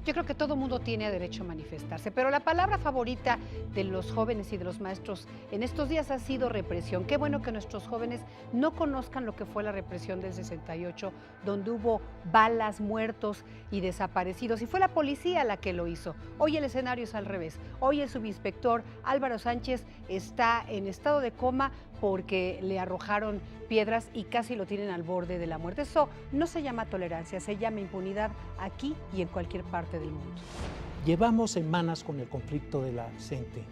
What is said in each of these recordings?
Yo creo que todo mundo tiene derecho a manifestarse, pero la palabra favorita de los jóvenes y de los maestros en estos días ha sido represión. Qué bueno que nuestros jóvenes no conozcan lo que fue la represión del 68, donde hubo balas, muertos y desaparecidos, y fue la policía la que lo hizo. Hoy el escenario es al revés. Hoy el subinspector Álvaro Sánchez está en estado de coma porque le arrojaron piedras y casi lo tienen al borde de la muerte. Eso no se llama tolerancia, se llama impunidad aquí y en cualquier parte del mundo. Llevamos semanas con el conflicto de la gente.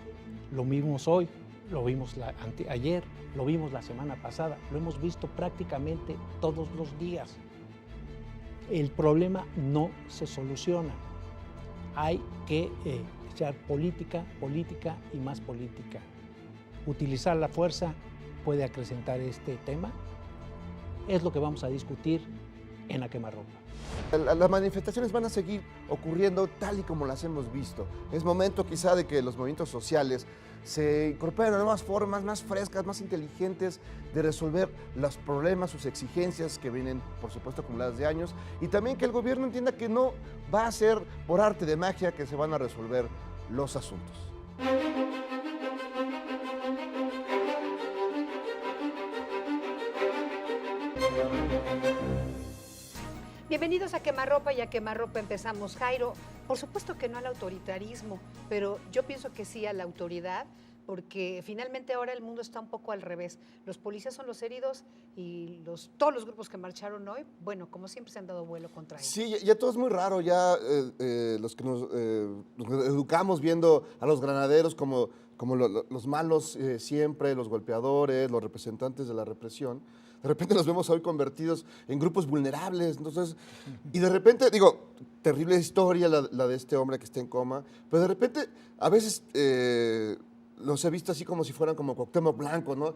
Lo vimos hoy, lo vimos ayer, lo vimos la semana pasada, lo hemos visto prácticamente todos los días. El problema no se soluciona. Hay que echar política, política y más política. Utilizar la fuerza puede acrecentar este tema. Es lo que vamos a discutir en A Quemarropa. Las manifestaciones van a seguir ocurriendo tal y como las hemos visto. Es momento quizá de que los movimientos sociales se incorporen a nuevas formas más frescas, más inteligentes de resolver los problemas, sus exigencias que vienen, por supuesto, acumuladas de años, y también que el gobierno entienda que no va a ser por arte de magia que se van a resolver los asuntos. Bienvenidos a Quemarropa, y a Quemarropa empezamos. Jairo, por supuesto que no al autoritarismo, pero yo pienso que sí a la autoridad, porque finalmente ahora el mundo está un poco al revés. Los policías son los heridos y todos los grupos que marcharon hoy, bueno, como siempre se han dado vuelo contra ellos. Sí, ya todo es muy raro, ya los que nos educamos viendo a los granaderos como los malos siempre, los golpeadores, los representantes de la represión, de repente los vemos hoy convertidos en grupos vulnerables, entonces, y de repente, digo, terrible historia la de este hombre que está en coma, pero de repente, a veces los he visto así como si fueran como Cuauhtémoc Blanco, ¿no?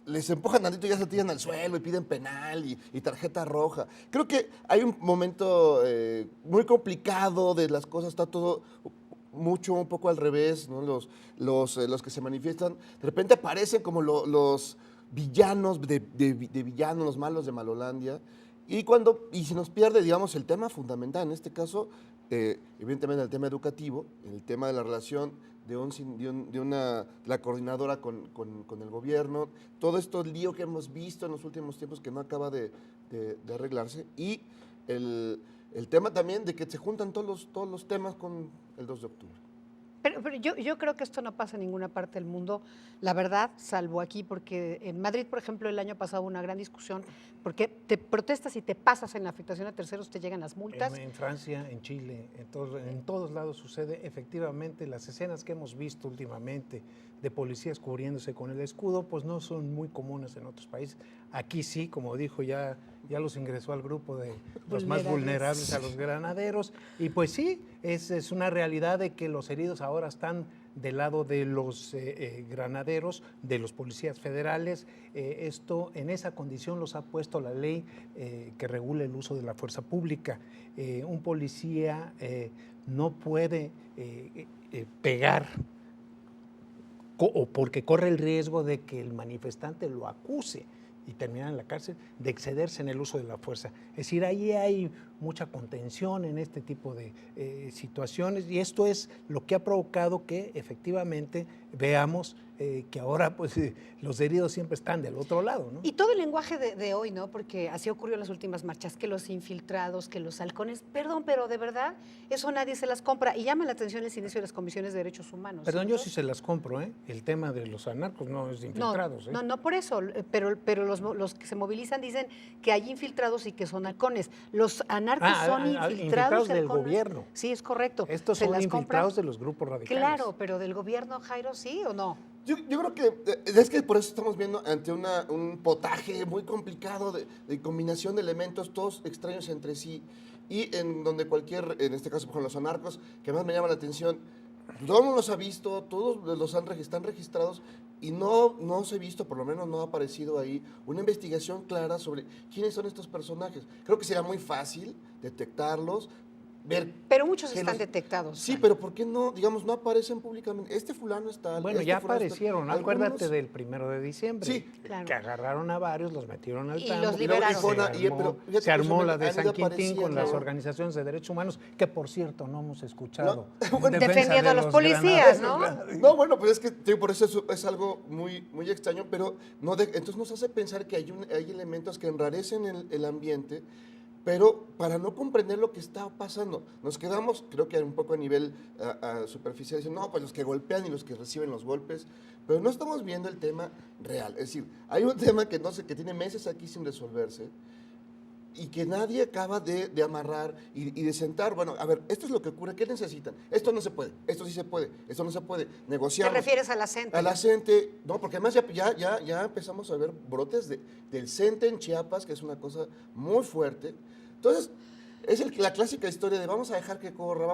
Les empujan tantito y ya se tiran al suelo y piden penal y tarjeta roja. Creo que hay un momento muy complicado de las cosas, está todo un poco al revés, ¿no? Los que se manifiestan, de repente aparecen como los villanos de villanos, los malos de Malolandia, y se nos pierde, digamos, el tema fundamental, en este caso, evidentemente el tema educativo, el tema de la relación de la coordinadora con el gobierno, todo esto lío que hemos visto en los últimos tiempos que no acaba de arreglarse, y el tema también de que se juntan todos los temas con el 2 de octubre. Pero yo creo que esto no pasa en ninguna parte del mundo, la verdad, salvo aquí, porque en Madrid, por ejemplo, el año pasado hubo una gran discusión, porque te protestas y te pasas en la afectación a terceros, te llegan las multas. En Francia, en Chile, en todos lados sucede. Efectivamente, las escenas que hemos visto últimamente de policías cubriéndose con el escudo, pues no son muy comunes en otros países. Aquí sí, como dijo, ya los ingresó al grupo de los más vulnerables, a los granaderos, y pues sí, es una realidad de que los heridos ahora están del lado de los granaderos, de los policías federales. Esto, en esa condición los ha puesto la ley que regula el uso de la fuerza pública. Un policía no puede pegar o porque corre el riesgo de que el manifestante lo acuse y terminar en la cárcel, de excederse en el uso de la fuerza. Es decir, ahí hay mucha contención en este tipo de situaciones, y esto es lo que ha provocado que efectivamente veamos que ahora pues los heridos siempre están del otro lado, ¿no? Y todo el lenguaje de hoy, ¿no? Porque así ocurrió en las últimas marchas, que los infiltrados, que los halcones, perdón, pero de verdad, eso nadie se las compra. Y llama la atención el silencio de las comisiones de derechos humanos. Perdón, yo sí se las compro, ¿eh? El tema de los anarcos no es de infiltrados. No por eso, pero los que se movilizan dicen que hay infiltrados y que son halcones. Los anarcos son infiltrados del gobierno. Sí, es correcto. Estos son infiltrados de los grupos radicales. Claro, pero del gobierno, Jairo, ¿sí o no? Yo creo que es que por eso estamos viendo ante un potaje muy complicado de combinación de elementos, todos extraños entre sí, y en donde en este caso, por ejemplo, los anarcos, que más me llama la atención, todo el mundo los ha visto, todos están registrados, y no se ha visto, por lo menos no ha aparecido ahí, una investigación clara sobre quiénes son estos personajes. Creo que sería muy fácil detectarlos, ver. Pero muchos que están los- detectados. Sí, Juan. pero ¿por qué no, digamos, no aparecen públicamente? Este fulano está. Bueno, este ya fulano está- aparecieron, acuérdate del 1 de diciembre, Sí. Claro. que agarraron a varios, los metieron al Y tambo. los Y luego liberaron. fue una- Se y- armó, pero fíjate se que armó eso la de han San ido Quintín con las apareciendo. organizaciones de derechos humanos, que por cierto no hemos escuchado. No, en defensa defendiendo de a los policías, granaderos. No, bueno, pues es que te digo, por eso es algo muy, muy extraño, pero entonces nos hace pensar que hay elementos que enrarecen el ambiente, pero para no comprender lo que está pasando, nos quedamos, creo que un poco a nivel superficial, diciendo, no, pues los que golpean y los que reciben los golpes, pero no estamos viendo el tema real. Es decir, hay un tema que no sé, que tiene meses aquí sin resolverse, y que nadie acaba de amarrar y de sentar, bueno, a ver, esto es lo que ocurre, ¿qué necesitan? Esto no se puede, esto sí se puede, esto no se puede, ¿Te negociamos. refieres a la CENTE? A la CENTE, no, porque además ya empezamos a ver brotes del CENTE en Chiapas, que es una cosa muy fuerte. Entonces, es la clásica historia de vamos a dejar que corra,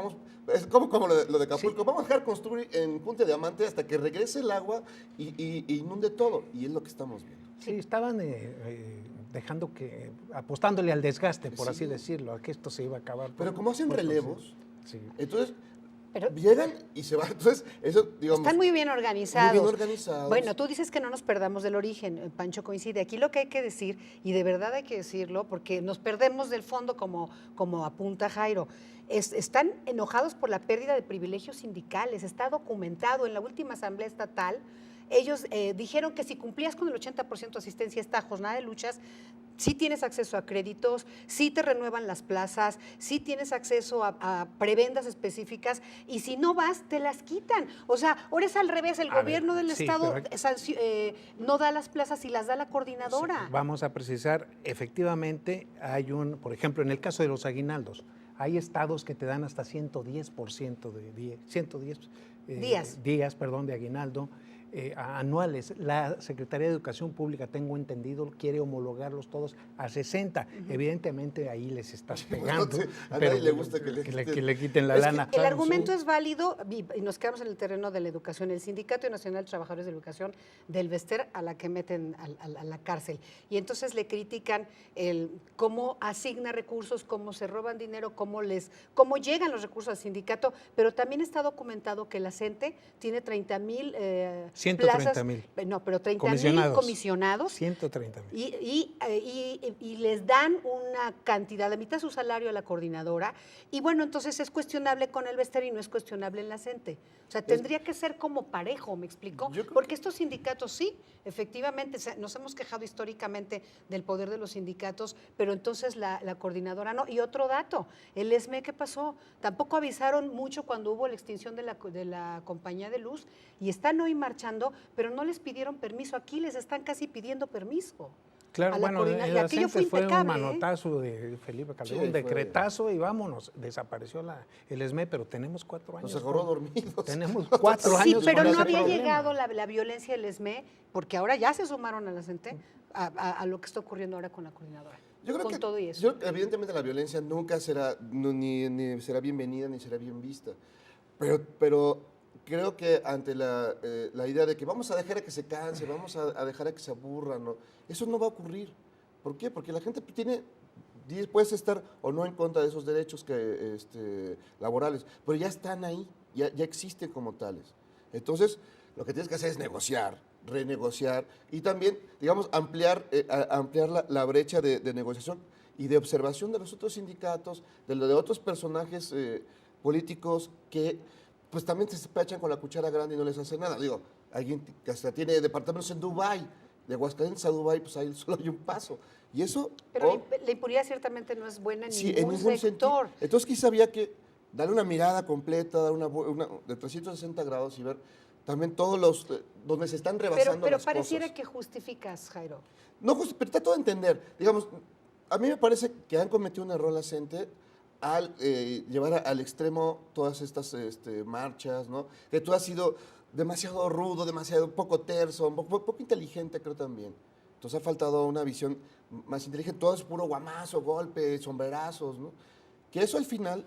es como lo de Acapulco, vamos a dejar construir en Punta Diamante hasta que regrese el agua y inunde todo, y es lo que estamos viendo. Sí, estaban dejando apostándole al desgaste, por Sí. así decirlo, a que esto se iba a acabar. Pero como hacen Pues, relevos, sí. entonces Pero- llegan y se van. Entonces, eso, digamos. Están muy bien organizados. Muy bien organizados. Bueno, tú dices que no nos perdamos del origen, Pancho coincide. Aquí lo que hay que decir, y de verdad hay que decirlo, porque nos perdemos del fondo como apunta Jairo. Están enojados por la pérdida de privilegios sindicales. Está documentado en la última asamblea estatal. Ellos dijeron que si cumplías con el 80% de asistencia a esta jornada de luchas, sí tienes acceso a créditos, sí te renuevan las plazas, sí tienes acceso a prebendas específicas, y si no vas, te las quitan. O sea, ahora es al revés, el A ver, gobierno del sí, Estado pero no da las plazas y las da la coordinadora. Sí, vamos a precisar, efectivamente, por ejemplo, en el caso de los aguinaldos, hay estados que te dan hasta 110% de 110 días, perdón, de aguinaldo anuales. La Secretaría de Educación Pública, tengo entendido, quiere homologarlos todos a 60. Evidentemente ahí les estás pegando. Sí, a pero nadie le gusta que le quiten la Es que lana. El argumento es válido y nos quedamos en el terreno de la educación. El Sindicato Nacional de Trabajadores de Educación del Bester, a la que meten a la cárcel. Y entonces le critican cómo asigna recursos, cómo se roban dinero, cómo llegan los recursos al sindicato, pero también está documentado que la CENTE tiene 30,000 130,000. No, pero 30,000 comisionados. 130,000. Y les dan una cantidad, de mitad de su salario a la coordinadora, y bueno, entonces es cuestionable con el Bester y no es cuestionable en la CENTE. O sea, tendría que ser como parejo, ¿me explico? Yo creo Porque estos sindicatos sí, efectivamente, nos hemos quejado históricamente del poder de los sindicatos, pero entonces la coordinadora no. Y otro dato, el ESME, ¿qué pasó? Tampoco avisaron mucho cuando hubo la extinción de la compañía de luz, y están hoy marchando, pero no les pidieron permiso. Aquí les están casi pidiendo permiso. Claro, a la bueno, coordinadora. el Y aquello fue CENTE fue un impecable, ¿eh? manotazo de Felipe Calderón, Sí, un fue- decretazo y vámonos, desapareció el ESME, pero tenemos 4 años. Nos agarró dormidos. Tenemos 4 Sí, años. pero con no ese había problema. llegado la violencia del ESME, porque ahora ya se sumaron a la CENTE a lo que está ocurriendo ahora con la coordinadora. Yo creo con que, todo y eso. yo creo que evidentemente la violencia nunca será, ni será bienvenida ni será bien vista. Pero creo que ante la idea de que vamos a dejar a que se canse, vamos a dejar a que se aburran, ¿no? Eso no va a ocurrir. ¿Por qué? Porque la gente puedes estar o no en contra de esos derechos laborales, pero ya están ahí, ya existen como tales. Entonces, lo que tienes que hacer es negociar, renegociar y también, digamos, ampliar la brecha de negociación y de observación de los otros sindicatos, de otros personajes políticos que pues también se despachan con la cuchara grande y no les hace nada. Digo, alguien que hasta tiene departamentos en Dubái, de Aguascalientes a Dubái, pues ahí solo hay un paso. Y eso... Pero la impunidad ciertamente no es buena en Sí, ningún en ningún sector. sentido. Entonces quizá había que darle una mirada completa, dar una de 360 grados y ver también todos los donde se están rebasando Pero las pareciera cosas. que justificas, Jairo. No, pero trato de entender. Digamos, a mí me parece que han cometido un error la CENTE al llevar al extremo todas estas marchas, ¿no? Que tú has sido demasiado rudo, demasiado poco terso, poco inteligente, creo también. Entonces ha faltado una visión más inteligente. Todo es puro guamazo, golpes, sombrerazos, ¿no? Que eso al final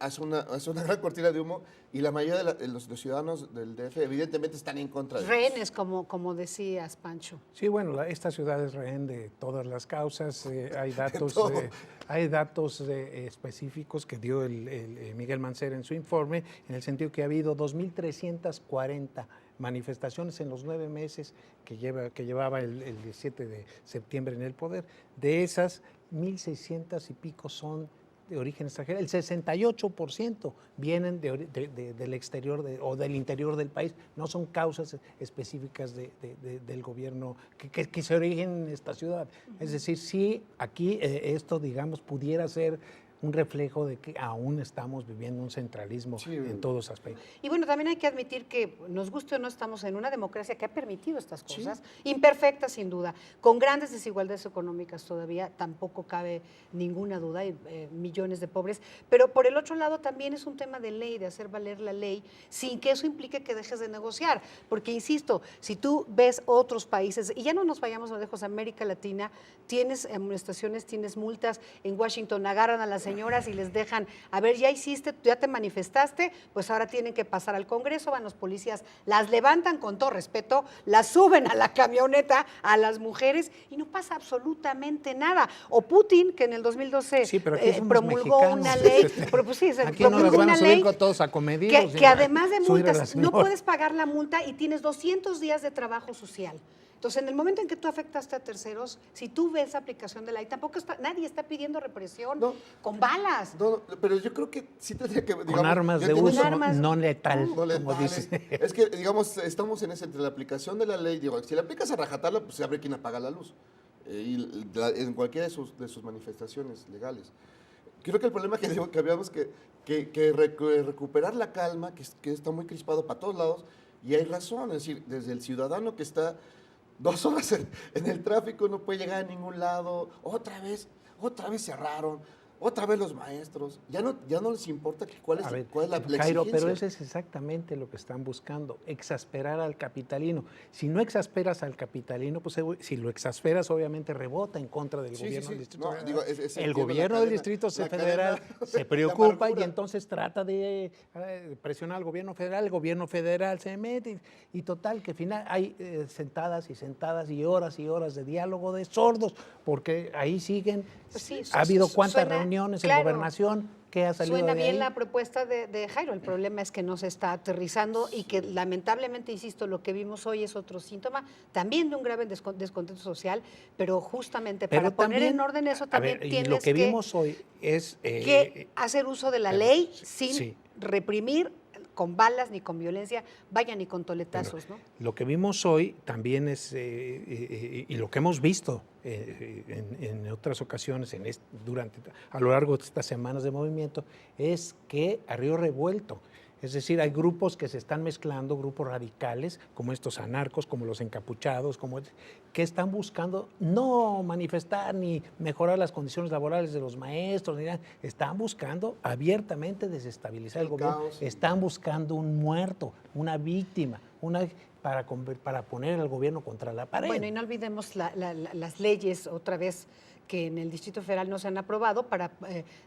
hace una gran cortina de humo y la mayoría de los ciudadanos del DF evidentemente están en contra de Rehenes, como decías, Pancho. Sí, bueno, esta ciudad es rehén de todas las causas. Hay datos, todo. Específicos que dio el Miguel Mancera en su informe, en el sentido que ha habido 2.340 manifestaciones en los 9 meses que llevaba el 17 de septiembre en el poder. De esas, 1.600 y pico son de origen extranjero. El 68% vienen del exterior o del interior del país. No son causas específicas del gobierno que se origen en esta ciudad. Es decir, sí, aquí esto, digamos, pudiera ser un reflejo de que aún estamos viviendo un centralismo en todos aspectos. Y bueno, también hay que admitir que, nos guste o no, estamos en una democracia que ha permitido estas cosas, imperfecta sin duda, con grandes desigualdades económicas todavía, tampoco cabe ninguna duda, hay millones de pobres, pero por el otro lado también es un tema de ley, de hacer valer la ley, sin que eso implique que dejes de negociar, porque insisto, si tú ves otros países, y ya no nos vayamos a lejos, América Latina, tienes amonestaciones, tienes multas, en Washington agarran a las señoras y les dejan, a ver, ya hiciste, ya te manifestaste, pues ahora tienen que pasar al Congreso, van los policías, las levantan con todo respeto, las suben a la camioneta a las mujeres y no pasa absolutamente nada. O Putin, que en el 2012 promulgó una ley, aquí no las van a subir con todos acomedidos. Que además de multas, no puedes pagar la multa y tienes 200 días de trabajo social. Entonces, en el momento en que tú afectaste a terceros, si tú ves aplicación de la ley, tampoco nadie está pidiendo represión con balas. No, pero yo creo que sí tendría que... Digamos, con armas de uso no letal, como dice. Es que, digamos, estamos en ese, entre la aplicación de la ley, digo, si la aplicas a rajatabla, pues se abre quien apaga la luz, en cualquiera de sus manifestaciones legales. Creo que el problema que habíamos que recuperar la calma, que está muy crispado para todos lados, y hay razón, es decir, desde el ciudadano que está 2 horas en el tráfico, no puede llegar a ningún lado, otra vez cerraron, otra vez los maestros, ya no les importa cuál es la Jairo, exigencia. pero eso es exactamente lo que están buscando, exasperar al capitalino. Si no exasperas al capitalino, pues si lo exasperas, obviamente rebota en contra del gobierno del Distrito Federal. Digo, el gobierno del Distrito Federal se preocupa y entonces trata de presionar al gobierno federal, el gobierno federal se mete y total, que al final hay sentadas y horas de diálogo de sordos, porque ahí siguen, pues sí, ha habido cuántas reuniones en gobernación, ¿qué ha salido Suena de bien ahí? la propuesta de Jairo, el problema es que no se está aterrizando y que lamentablemente, insisto, lo que vimos hoy es otro síntoma también de un grave descontento social, pero justamente para poner en orden eso también tienes lo que vimos hoy es que hacer uso de la ley sin reprimir con balas ni con violencia, vaya ni con toletazos, ¿no? Lo que vimos hoy también es, y lo que hemos visto en otras ocasiones, a lo largo de estas semanas de movimiento, es que a río revuelto. Es decir, hay grupos que se están mezclando, grupos radicales, como estos anarcos, como los encapuchados, que están buscando no manifestar ni mejorar las condiciones laborales de los maestros, ni nada. Están buscando abiertamente desestabilizar el gobierno. Están buscando un muerto, una víctima, para poner al gobierno contra la pared. Bueno, y no olvidemos las leyes, otra vez, que en el Distrito Federal no se han aprobado para,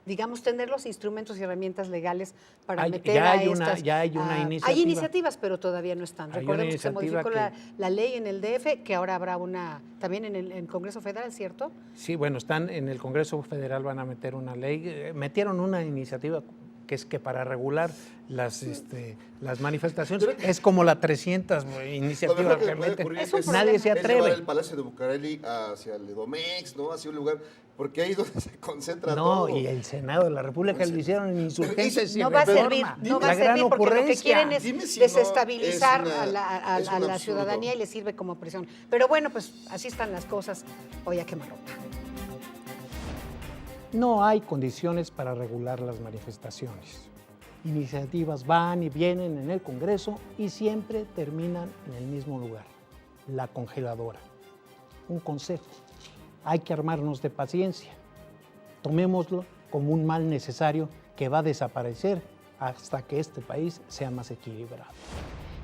digamos, tener los instrumentos y herramientas legales para meter ya a hay estas... ya hay una iniciativa. Hay iniciativas, pero todavía no están. Recordemos que se modificó la ley en el DF, que ahora habrá una también en el Congreso Federal, ¿cierto? Sí, bueno, están en el Congreso Federal, van a meter una ley, metieron una iniciativa que es que para regular las manifestaciones es como la 300 iniciativa realmente nadie se atreve. Es llevar el Palacio de Bucareli hacia el Edomex, ¿no? Hacia un lugar, porque ahí es donde se concentra todo. No, y el Senado de la República lo hicieron en insurgencias no va a servir, porque lo que quieren es desestabilizar a la ciudadanía y les sirve como presión. Pero bueno, pues así están las cosas. Hoy a quemarropa. No hay condiciones para regular las manifestaciones. Iniciativas van y vienen en el Congreso y siempre terminan en el mismo lugar, la congeladora. Un consejo, hay que armarnos de paciencia. Tomémoslo como un mal necesario que va a desaparecer hasta que este país sea más equilibrado.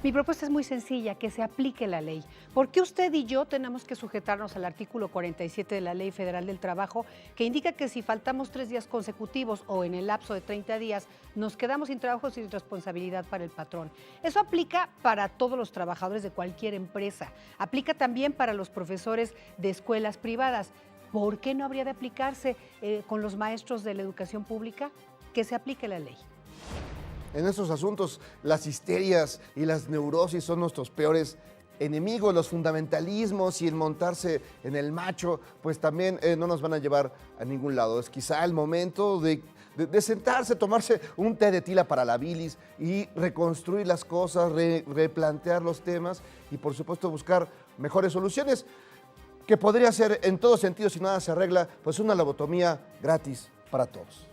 Mi propuesta es muy sencilla, que se aplique la ley. ¿Por qué usted y yo tenemos que sujetarnos al artículo 47 de la Ley Federal del Trabajo, que indica que si faltamos 3 días consecutivos o en el lapso de 30 días, nos quedamos sin trabajo, sin responsabilidad para el patrón? Eso aplica para todos los trabajadores de cualquier empresa. Aplica también para los profesores de escuelas privadas. ¿Por qué no habría de aplicarse con los maestros de la educación pública? Que se aplique la ley. En estos asuntos, las histerias y las neurosis son nuestros peores enemigos. Los fundamentalismos y el montarse en el macho, pues también no nos van a llevar a ningún lado. Es quizá el momento de sentarse, tomarse un té de tila para la bilis y reconstruir las cosas, replantear los temas y, por supuesto, buscar mejores soluciones, que podría ser en todo sentido, si nada se arregla, pues una lobotomía gratis para todos.